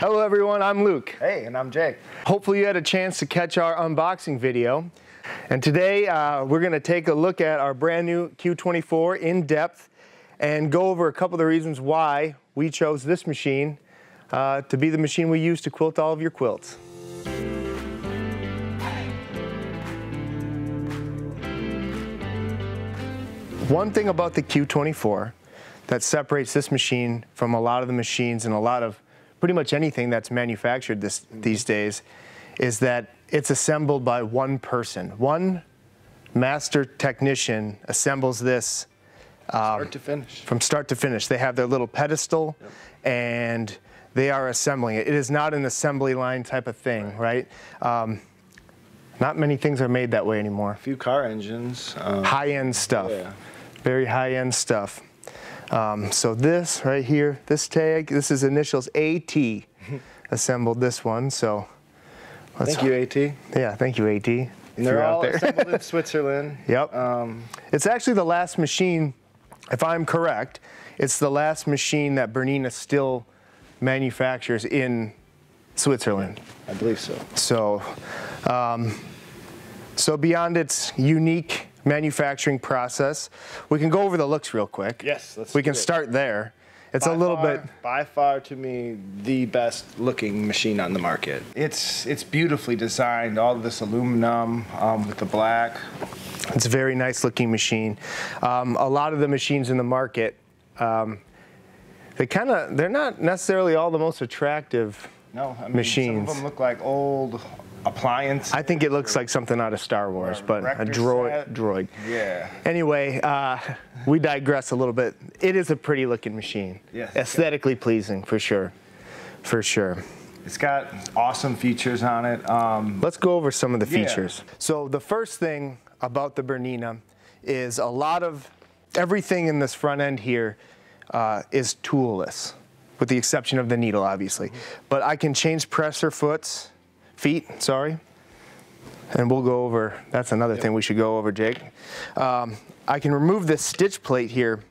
Hello everyone, I'm Luke. Hey, and I'm Jake. Hopefully you had a chance to catch our unboxing video. And today we're going to take a look at our brand new Q-24 in depth and go over a couple of the reasons why we chose this machine to be the machine we use to quilt all of your quilts. One thing about the Q-24 that separates this machine from a lot of the machines and a lot of pretty much anything that's manufactured these days is that it's assembled by one person. One master technician assembles this Start to finish. From start to finish. They have their little pedestal and they are assembling it. It is not an assembly line type of thing, right? Not many things are made that way anymore. A few car engines. High-end stuff. Yeah. Very high-end stuff. So this right here, this tag, this is initials AT. Assembled this one, so thank you, AT. Yeah, thank you, AT. And they're all assembled in Switzerland. Yep. It's actually the last machine, if I'm correct, it's the last machine that Bernina still manufactures in Switzerland. I believe so. So beyond its unique manufacturing process, we can go over the looks real quick. Yes, let's We can start there. It's a little bit, by far to me, the best looking machine on the market. It's beautifully designed, all of this aluminum with the black. it's a very nice looking machine. A lot of the machines in the market, they're not necessarily all the most attractive machines. Some of them look like old appliances. I think it looks like something out of Star Wars, but a droid. Yeah. Anyway, we digress a little bit. It is a pretty looking machine. Yes. Aesthetically pleasing, for sure. For sure. It's got awesome features on it. Let's go over some of the features. So the first thing about the Bernina is a lot of everything in this front end here is toolless, with the exception of the needle, obviously. But I can change feet, and we'll go over, that's another thing we should go over, Jake. I can remove this stitch plate here,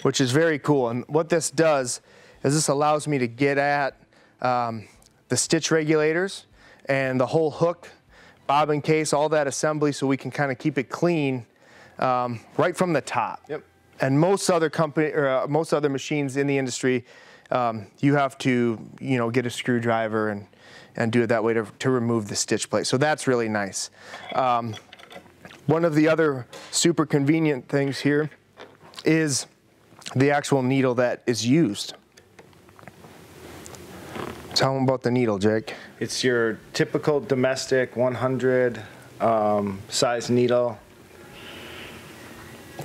which is very cool, and what this does is this allows me to get at the stitch regulators and the whole hook, bobbin case, all that assembly, so we can kind of keep it clean right from the top. Yep. And most other machines in the industry, you have to, get a screwdriver and do it that way to remove the stitch plate. So that's really nice. One of the other super convenient things here is the actual needle that is used. Tell them about the needle, Jake. It's your typical domestic 100 size needle.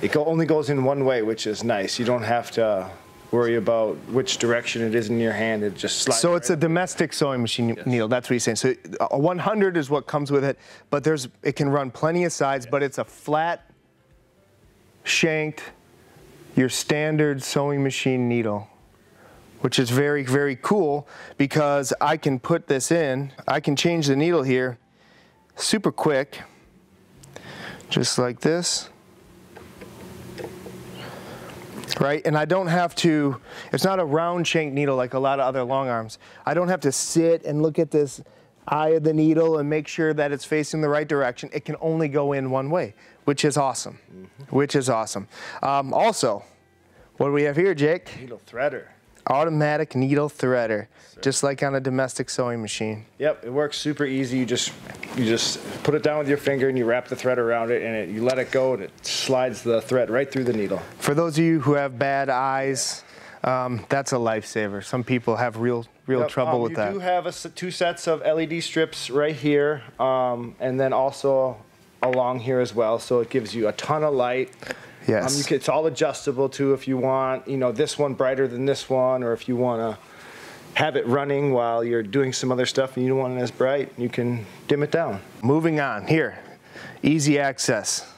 It only goes in one way, which is nice. You don't have to worry about which direction it is in your hand. It just slides. So it's a domestic sewing machine needle. That's what he's saying. So a 100 is what comes with it, but it can run plenty of sides, but it's a flat shanked, your standard sewing machine needle, which is very, very cool because I can put this in. I can change the needle here super quick, just like this. Right, and I don't have to, it's not a round shank needle like a lot of other long arms. I don't have to sit and look at this eye of the needle and make sure that it's facing the right direction. It can only go in one way, which is awesome, which is awesome. Also, what do we have here, Jake? Needle threader. Automatic needle threader, just like on a domestic sewing machine. Yep, it works super easy. You just put it down with your finger and you wrap the thread around it and you let it go and it slides the thread right through the needle. For those of you who have bad eyes, that's a lifesaver. Some people have real trouble with that. You do have two sets of LED strips right here, and then also along here as well, so it gives you a ton of light. Yes. It's all adjustable too if you want, this one brighter than this one, or if you want to have it running while you're doing some other stuff and you don't want it as bright, you can dim it down. Moving on, here, easy access,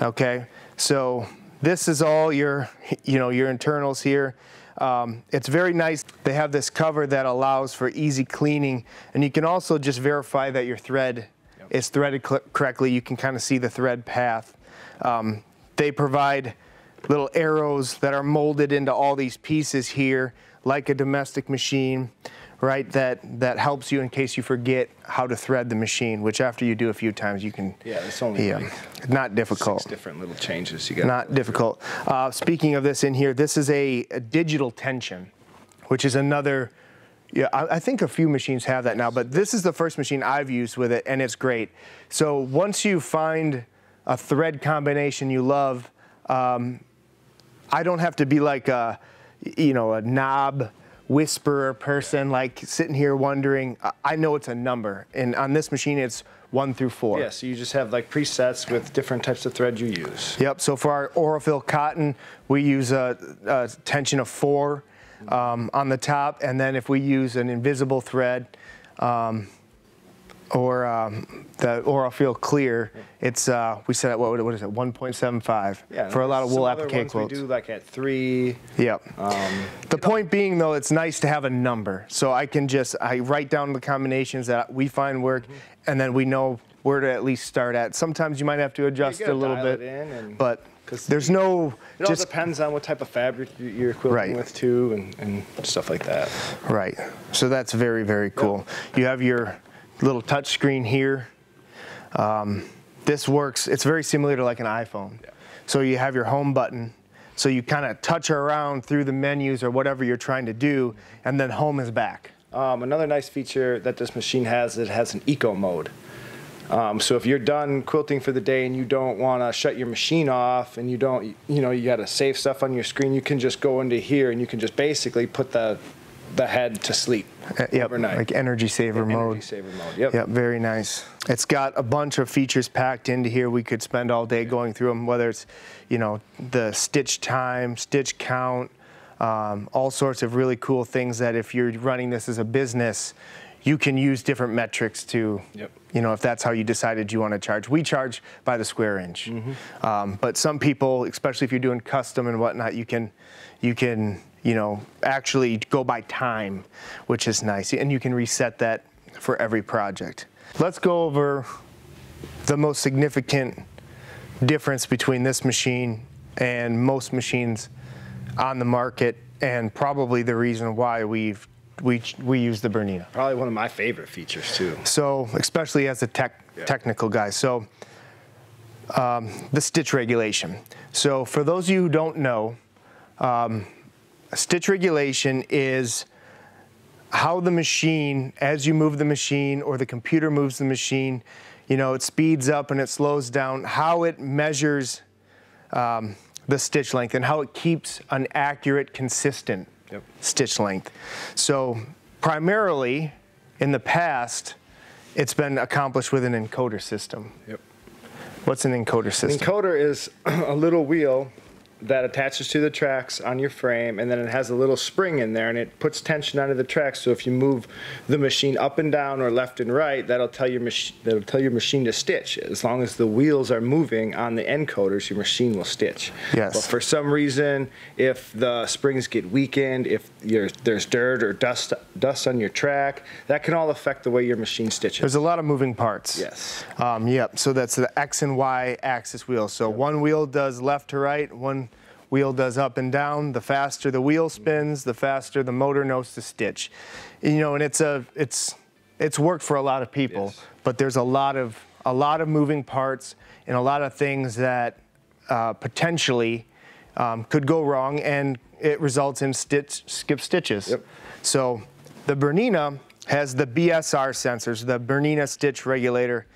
okay? So this is all your internals here. It's very nice. They have this cover that allows for easy cleaning, and you can also just verify that your thread is threaded correctly. You can kind of see the thread path. They provide little arrows that are molded into all these pieces here, like a domestic machine, right, that helps you in case you forget how to thread the machine, which after you do a few times you can. Yeah, it's only like not difficult. 6 different little changes you got. Not difficult. Speaking of this in here, this is a digital tension, which is another, yeah, I think a few machines have that now, but this is the first machine I've used with it, and it's great. So once you find a thread combination you love, I don't have to be like a, you know, a knob whisperer person, like sitting here wondering. I know it's a number, and on this machine it's 1 through 4. Yeah, so you just have like presets with different types of thread you use. Yep, so for our Orofil cotton, we use a tension of 4 on the top, and then if we use an invisible thread, or the Orofil clear, it's we set at what is it, 1.75 for a lot of wool applique quilts. We do like at 3. Yep. The point being though, it's nice to have a number, so I write down the combinations that we find work, and then we know where to at least start at. Sometimes you might have to adjust it a little bit, but there's no. It all depends on what type of fabric you're quilting with too, and stuff like that. Right. So that's very, very cool. Yep. You have your little touch screen here. This works, it's very similar to like an iPhone. Yeah. So you have your home button, so you kind of touch around through the menus or whatever you're trying to do, and then home is back. Another nice feature that this machine has, it has an eco mode. So if you're done quilting for the day and you don't want to shut your machine off, and you don't, you know, you got to save stuff on your screen, you can just go into here and you can just basically put the head to sleep overnight. Like energy saver mode. Energy saver mode, yep. Yep, very nice. It's got a bunch of features packed into here. We could spend all day going through them, whether it's, you know, the stitch time, stitch count, all sorts of really cool things that if you're running this as a business, you can use different metrics to, you know, if that's how you decided you want to charge. We charge by the square inch. But some people, especially if you're doing custom and whatnot, you can, you know, actually go by time, which is nice. And you can reset that for every project. Let's go over the most significant difference between this machine and most machines on the market, and probably the reason why we use the Bernina. Probably one of my favorite features too. So, especially as a technical guy. So, the stitch regulation. So for those of you who don't know, stitch regulation is how the machine, as you move the machine or the computer moves the machine, you know, it speeds up and it slows down, how it measures the stitch length and how it keeps an accurate, consistent stitch length. So primarily in the past, it's been accomplished with an encoder system. What's an encoder system? An encoder is a little wheel that attaches to the tracks on your frame, and then it has a little spring in there, and it puts tension onto the tracks. So if you move the machine up and down or left and right, that'll tell your machine to stitch. As long as the wheels are moving on the encoders, your machine will stitch. Yes. But for some reason, if the springs get weakened, if there's dirt or dust on your track, that can all affect the way your machine stitches. There's a lot of moving parts. Yes. Yep. So that's the X and Y axis wheel. So one wheel does left to right, one wheel does up and down. The faster the wheel spins, the faster the motor knows to stitch. You know, and it's worked for a lot of people, but there's a lot of moving parts and a lot of things that potentially could go wrong, and it results in skip stitches. So the Bernina has the BSR sensors, the Bernina Stitch Regulator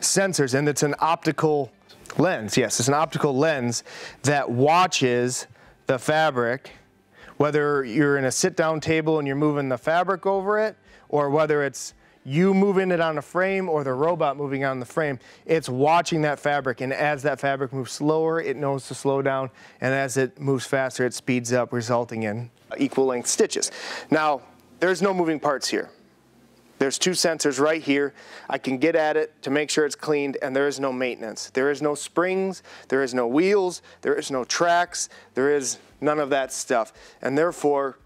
sensors, and it's an optical lens. Yes, it's an optical lens that watches the fabric, whether you're in a sit-down table and you're moving the fabric over it, or whether it's you moving it on a frame or the robot moving on the frame. It's watching that fabric, and as that fabric moves slower, it knows to slow down, and as it moves faster, it speeds up, resulting in equal length stitches. Now, there's no moving parts here. There's two sensors right here. I can get at it to make sure it's cleaned, and there is no maintenance. There is no springs, there is no wheels, there is no tracks, there is none of that stuff. And therefore,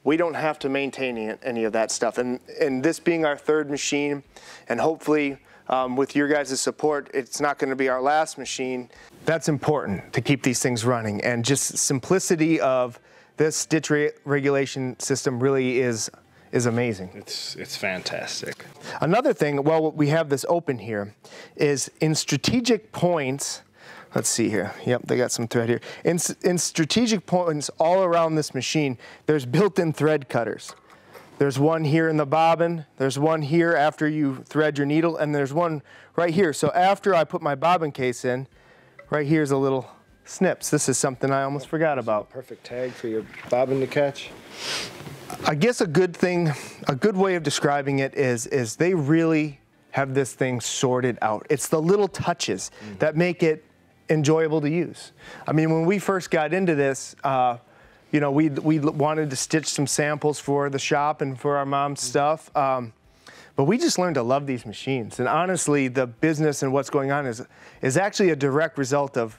we don't have to maintain any of that stuff. And this being our third machine, and hopefully with your guys' support, it's not going to be our last machine. That's important to keep these things running, and just simplicity of this stitch regulation system really is amazing. It's fantastic. Another thing, while we have this open here, is in strategic points. Let's see here. Yep, they got some thread here. In strategic points all around this machine, there's built-in thread cutters. There's one here in the bobbin, there's one here after you thread your needle, and there's one right here. So after I put my bobbin case in, right here's a little snips. This is something I almost forgot about. Perfect tag for your bobbin to catch. I guess a good way of describing it is they really have this thing sorted out. It's the little touches that make it enjoyable to use. I mean, when we first got into this, you know, we wanted to stitch some samples for the shop and for our mom's stuff, but we just learned to love these machines. And honestly, the business and what's going on is actually a direct result of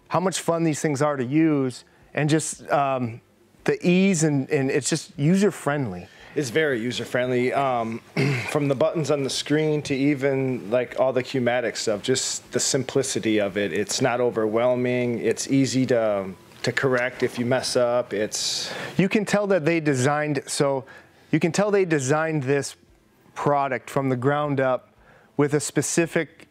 how much fun these things are to use, and just the ease, and it's just user-friendly. It's very user-friendly, from the buttons on the screen to even like all the Q-matic stuff, just the simplicity of it. It's not overwhelming. It's easy to correct if you mess up. You can tell that they designed, this product from the ground up with a specific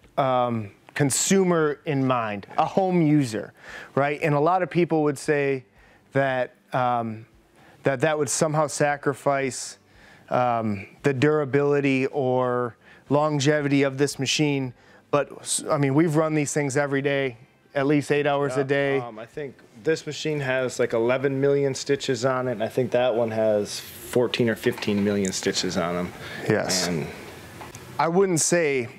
consumer in mind, a home user, right? And a lot of people would say that that would somehow sacrifice the durability or longevity of this machine. But I mean, we've run these things every day, at least 8 hours a day. I think this machine has like 11 million stitches on it, and I think that one has 14 or 15 million stitches on them. Yes. And I wouldn't say,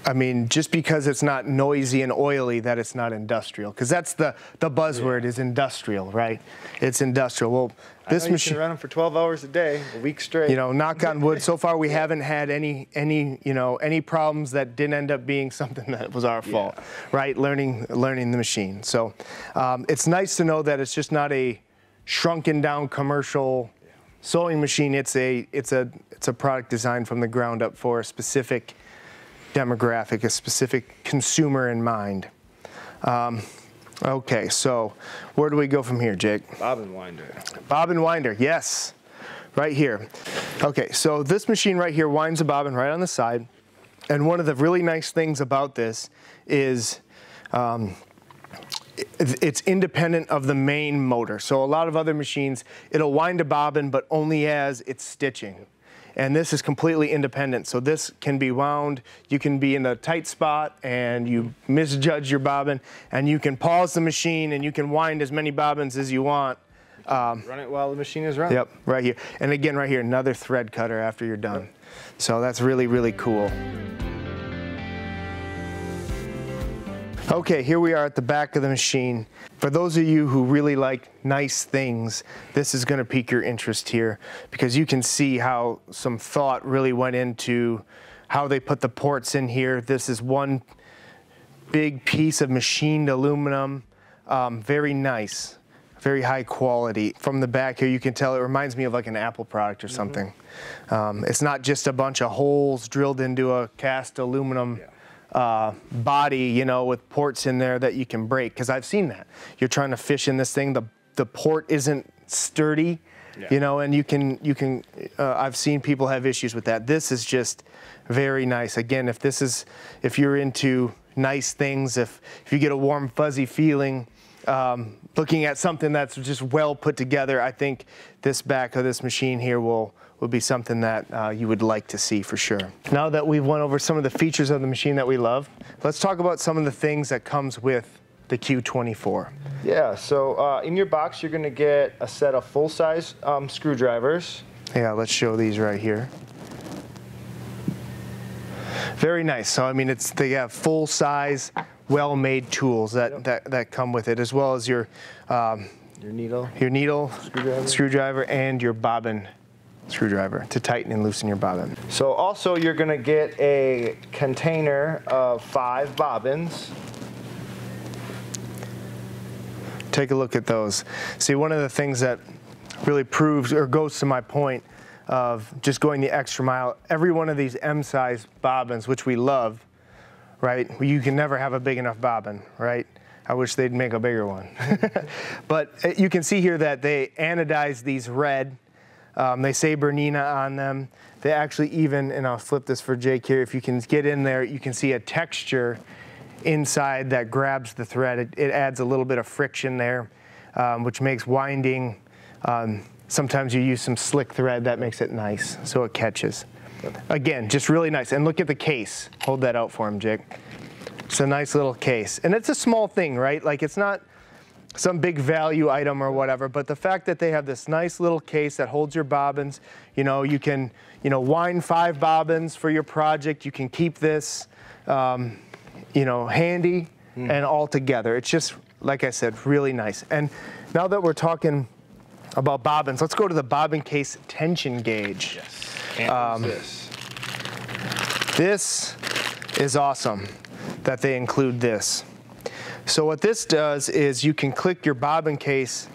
I mean, just because it's not noisy and oily that it's not industrial, because that's the buzzword is industrial, right? It's industrial. Well, this machine, you can run them for 12 hours a day, a week straight. You know, knock on wood, so far we haven't had any problems that didn't end up being something that was our fault, right? Learning the machine. So it's nice to know that it's just not a shrunken down commercial sewing machine. It's a product designed from the ground up for a specific demographic, a specific consumer in mind. Okay, so where do we go from here, Jake? Bobbin winder. Bobbin winder, yes, right here. Okay, so this machine right here winds a bobbin right on the side, and one of the really nice things about this is it's independent of the main motor. So a lot of other machines, it'll wind a bobbin, but only as it's stitching. And this is completely independent. So this can be wound. You can be in a tight spot and you misjudge your bobbin, and you can pause the machine and you can wind as many bobbins as you want. Run it while the machine is running. Yep, right here. And again, right here, another thread cutter after you're done. Yep. So that's really, really cool. Okay, here we are at the back of the machine. For those of you who really like nice things, this is going to pique your interest here, because you can see how some thought really went into how they put the ports in here. This is one big piece of machined aluminum, very nice, very high quality. From the back here, you can tell it reminds me of like an Apple product or something. It's not just a bunch of holes drilled into a cast aluminum body, you know, with ports in there that you can break, because I've seen that. You're trying to fish in this thing, the port isn't sturdy, you know, and you can I've seen people have issues with that. This is just very nice. Again, if you're into nice things, if you get a warm fuzzy feeling looking at something that's just well put together, I think this back of this machine here will be something that you would like to see for sure. Now that we've went over some of the features of the machine that we love, let's talk about some of the things that comes with the Q-24. Yeah, so in your box you're going to get a set of full-size screwdrivers. Yeah, let's show these right here. Very nice. So I mean, they have full-size, well-made tools that come with it, as well as your needle, screwdriver, and your bobbin screwdriver to tighten and loosen your bobbin. So also you're going to get a container of 5 bobbins. Take a look at those. See, one of the things that really proves or goes to my point of just going the extra mile, every one of these M-size bobbins, which we love, right? You can never have a big enough bobbin, right? I wish they'd make a bigger one. But you can see here that they anodize these red. They say Bernina on them. They actually even, and I'll flip this for Jake here, if you can get in there, you can see a texture inside that grabs the thread. It adds a little bit of friction there, which makes winding, sometimes you use some slick thread, that makes it nice, so it catches. Again, just really nice. And look at the case. Hold that out for him, Jake. It's a nice little case. And it's a small thing, right? Like, it's not some big value item or whatever, but the fact that they have this nice little case that holds your bobbins, you know, you can, you know, wind 5 bobbins for your project. You can keep this, you know, handy and all together. It's just, like I said, really nice. And now that we're talking about bobbins, let's go to the bobbin case tension gauge. Yes. Can't use this. This is awesome that they include this. So what this does is you can click your bobbin case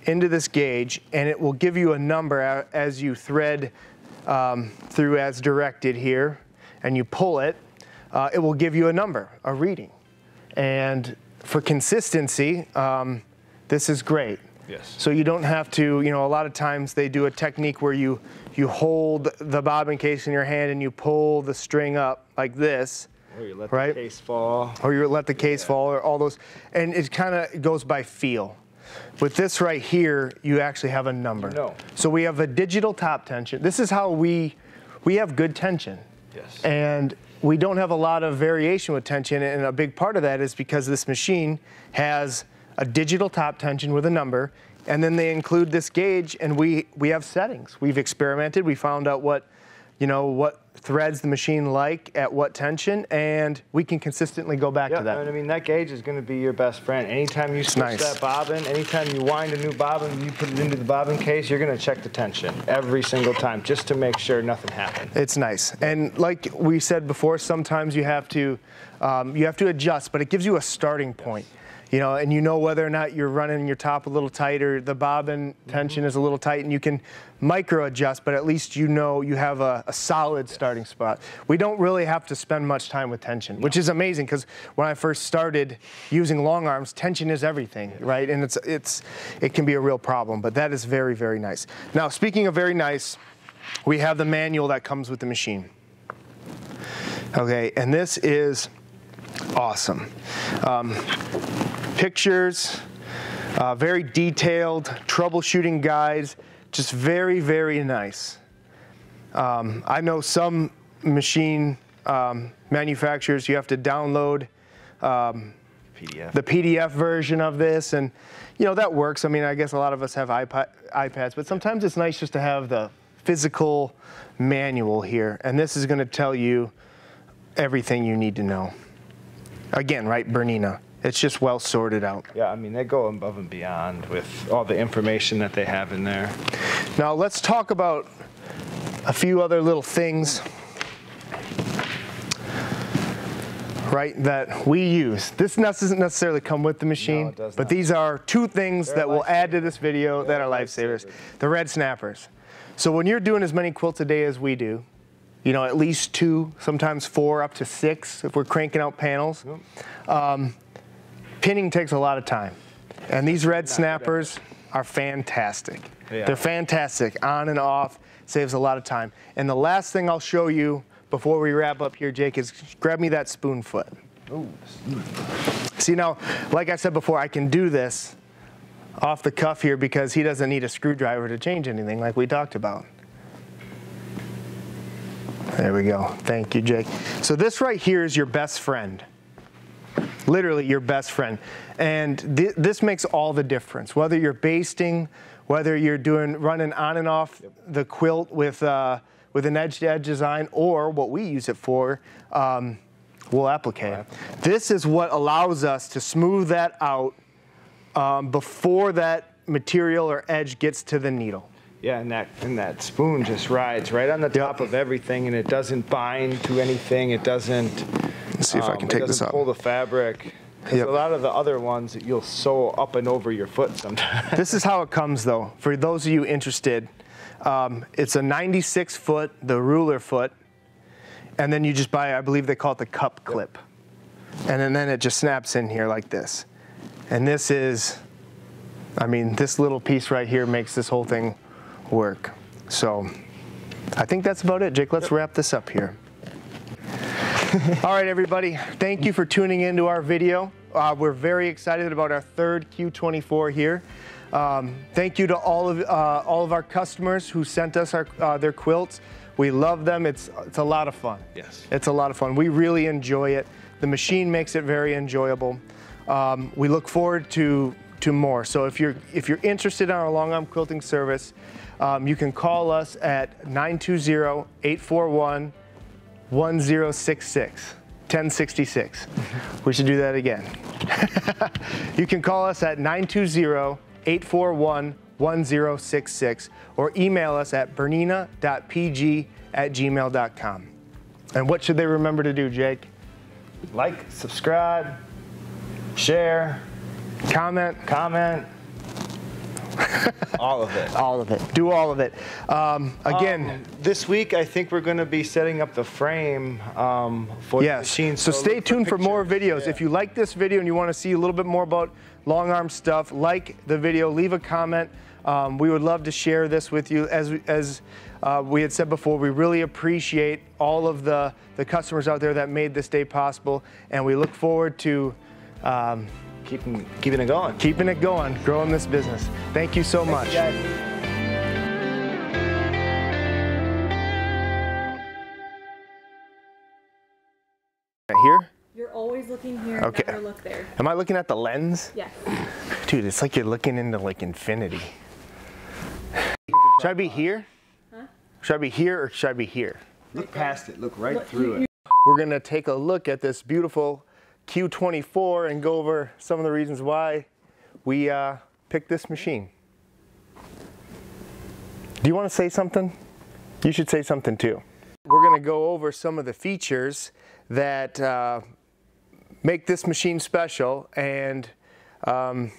into this gauge, and it will give you a number as you thread through as directed here, and you pull it. It will give you a number, a reading. And for consistency, this is great. Yes. So you don't have to, you know, a lot of times they do a technique where you hold the bobbin case in your hand and you pull the string up like this. Or you let the case fall. Or you let the case fall, or all those. And it kind of goes by feel. With this right here, you actually have a number. No. So we have a digital top tension. This is how we have good tension. Yes. And we don't have a lot of variation with tension, and a big part of that is because this machine has a digital top tension with a number, and then they include this gauge, and we have settings. We've experimented. We found out what, you know, what threads the machine like at what tension, and we can consistently go back to that. And I mean, that gauge is going to be your best friend. Anytime you switch that bobbin, anytime you wind a new bobbin and you put it into the bobbin case, you're going to check the tension every single time just to make sure nothing happened. It's nice. And like we said before, sometimes you have to adjust, but it gives you a starting point. You know, and you know whether or not you're running your top a little tight or the bobbin tension is a little tight, and you can micro adjust, but at least you know you have a solid starting spot. We don't really have to spend much time with tension, which is amazing, because when I first started using long arms, tension is everything, right? And it can be a real problem, but that is very, very nice. Now, speaking of very nice, we have the manual that comes with the machine. Okay, and this is awesome. Pictures, very detailed troubleshooting guides, just very, very nice. I know some machine manufacturers, you have to download the PDF version of this, and you know, that works. I mean, I guess a lot of us have iPads, but sometimes it's nice just to have the physical manual here, and this is going to tell you everything you need to know. Again, right, Bernina. It's just well sorted out. Yeah, I mean, they go above and beyond with all the information that they have in there. Now let's talk about a few other little things, right, that we use. This doesn't necessarily come with the machine, no, it does but not. These are 2 things that will add to this video that are lifesavers. The red snappers. So when you're doing as many quilts a day as we do, you know, at least 2, sometimes 4, up to 6 if we're cranking out panels. Pinning takes a lot of time, and these red snappers are fantastic. Yeah. They're fantastic, on and off, saves a lot of time. And the last thing I'll show you before we wrap up here, Jake, is grab me that spoon foot. Ooh. See, now, like I said before, I can do this off the cuff here because he doesn't need a screwdriver to change anything like we talked about. There we go. Thank you, Jake. So this right here is your best friend. Literally your best friend. And this makes all the difference. Whether you're basting, whether you're running on and off the quilt with an edge-to-edge design, or what we use it for, wool applique. This is what allows us to smooth that out before that material or edge gets to the needle. Yeah, and that spoon just rides right on the top of everything, and it doesn't bind to anything. It doesn't. Let's see if I can take this up. It doesn't pull the fabric. Because a lot of the other ones, you'll sew up and over your foot sometimes. This is how it comes, though. For those of you interested, it's a 96 foot, the ruler foot, and then you just buy, I believe they call it the cup clip. And then it just snaps in here like this. And this is, I mean, this little piece right here makes this whole thing work. So I think that's about it. Jake, let's wrap this up here. All right, everybody, thank you for tuning into our video. We're very excited about our third Q24 here. Thank you to all of our customers who sent us their quilts. We love them. It's a lot of fun. Yes. It's a lot of fun. We really enjoy it. The machine makes it very enjoyable. We look forward to more. So if you're interested in our long arm quilting service, you can call us at 920-841-1066. 1066. We should do that again. You can call us at 920-841-1066 or email us at Bernina.PG@gmail.com. And what should they remember to do, Jake? Like, subscribe, share, comment. All of it. All of it. Do all of it. Again, this week I think we're going to be setting up the frame for the machine. So stay tuned for more videos. Yeah. If you like this video and you want to see a little bit more about long arm stuff, like the video, leave a comment. We would love to share this with you. As we had said before, we really appreciate all of the customers out there that made this day possible, and we look forward to keeping it going. Keeping it going, growing this business. Thank you so much. You guys. Here? You're always looking here, okay. Never look there. Am I looking at the lens? Yes. Dude, it's like you're looking into like infinity. Should I be here? Huh? Should I be here or should I be here? Look past it, look right through it. We're gonna take a look at this beautiful Q24 and go over some of the reasons why we picked this machine. Do you want to say something? You should say something too. We're going to go over some of the features that make this machine special and kind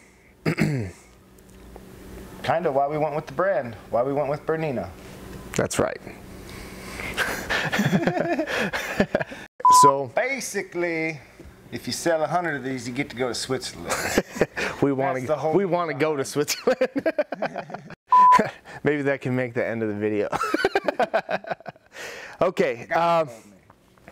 of why we went with the brand, why we went with Bernina. That's right. So basically, if you sell 100 of these, you get to go to Switzerland. we want to go to Switzerland. Maybe that can make the end of the video. Okay.